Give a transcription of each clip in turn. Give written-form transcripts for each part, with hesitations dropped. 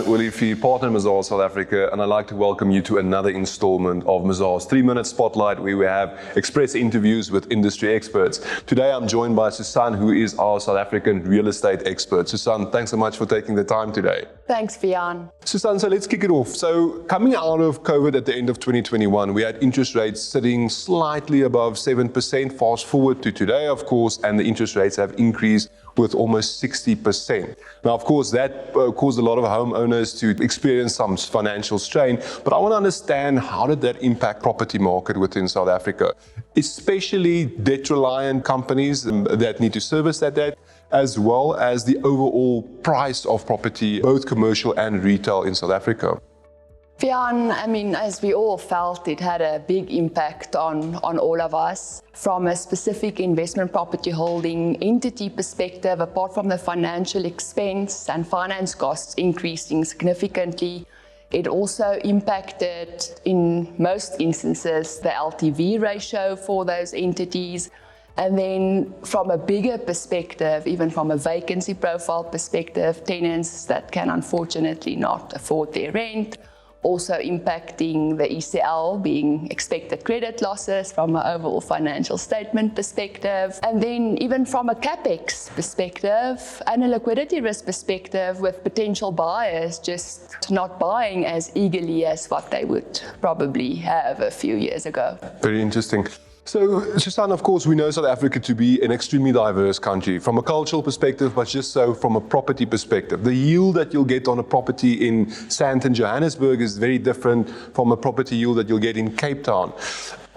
Olivier, partner Mazars South Africa, and I'd like to welcome you to another installment of Mazars 3-Minute Spotlight, where we have express interviews with industry experts. Today I'm joined by Susan, who is our South African real estate expert. Susan, thanks so much for taking the time today. Thanks, Vian. Susan, so let's kick it off. So coming out of COVID at the end of 2021, we had interest rates sitting slightly above 7%. Fast forward to today, of course, and the interest rates have increased with almost 60%. Now, of course, that caused a lot of homeowners to experience some financial strain, but I want to understand, how did that impact property market within South Africa, especially debt-reliant companies that need to service that debt, as well as the overall price of property, both commercial and retail in South Africa? Vian, as we all felt, it had a big impact on all of us. From a specific investment property holding entity perspective, apart from the financial expense and finance costs increasing significantly, it also impacted, in most instances, the LTV ratio for those entities. And then from a bigger perspective, even from a vacancy profile perspective, tenants that can unfortunately not afford their rent, also impacting the ECL, being expected credit losses from an overall financial statement perspective. And then even from a CapEx perspective and a liquidity risk perspective, with potential buyers just not buying as eagerly as what they would probably have a few years ago. Very interesting. So, Susan, of course, we know South Africa to be an extremely diverse country from a cultural perspective, but just so from a property perspective. The yield that you'll get on a property in Sandton, Johannesburg is very different from a property yield that you'll get in Cape Town.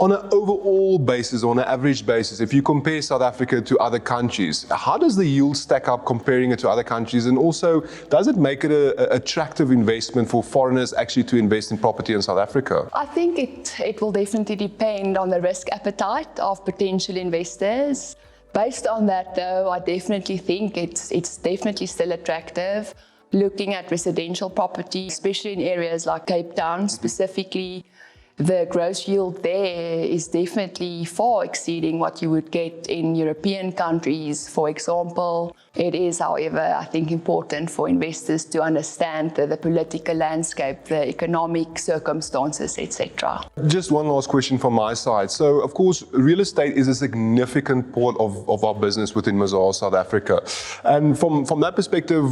On an overall basis, on an average basis, if you compare South Africa to other countries, how does the yield stack up comparing it to other countries? And also, does it make it an attractive investment for foreigners actually to invest in property in South Africa? I think it will definitely depend on the risk appetite of potential investors. Based on that, though, I definitely think it's definitely still attractive. Looking at residential property, especially in areas like Cape Town specifically, the gross yield there is definitely far exceeding what you would get in European countries, for example. It is, however, I think important for investors to understand the political landscape, the economic circumstances, etc. Just one last question from my side. So, of course, real estate is a significant part of our business within Mazars South Africa. And from that perspective,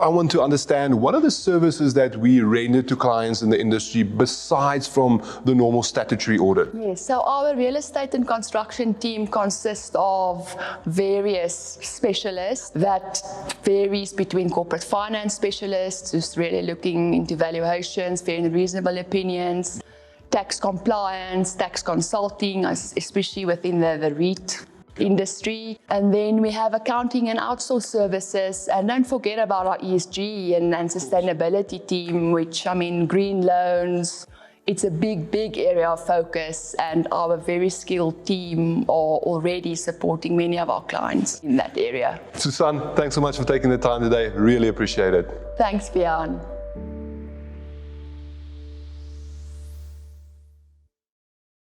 I want to understand, what are the services that we render to clients in the industry besides from the normal statutory audit? Yes, so our real estate and construction team consists of various specialists. That varies between corporate finance specialists, who's really looking into valuations, fair and reasonable opinions, tax compliance, tax consulting, especially within the REIT industry. And then we have accounting and outsourced services. And don't forget about our ESG and sustainability team, which, green loans. It's a big area of focus, and our very skilled team are already supporting many of our clients in that area. Susan, thanks so much for taking the time today. Really appreciate it. Thanks, Vian.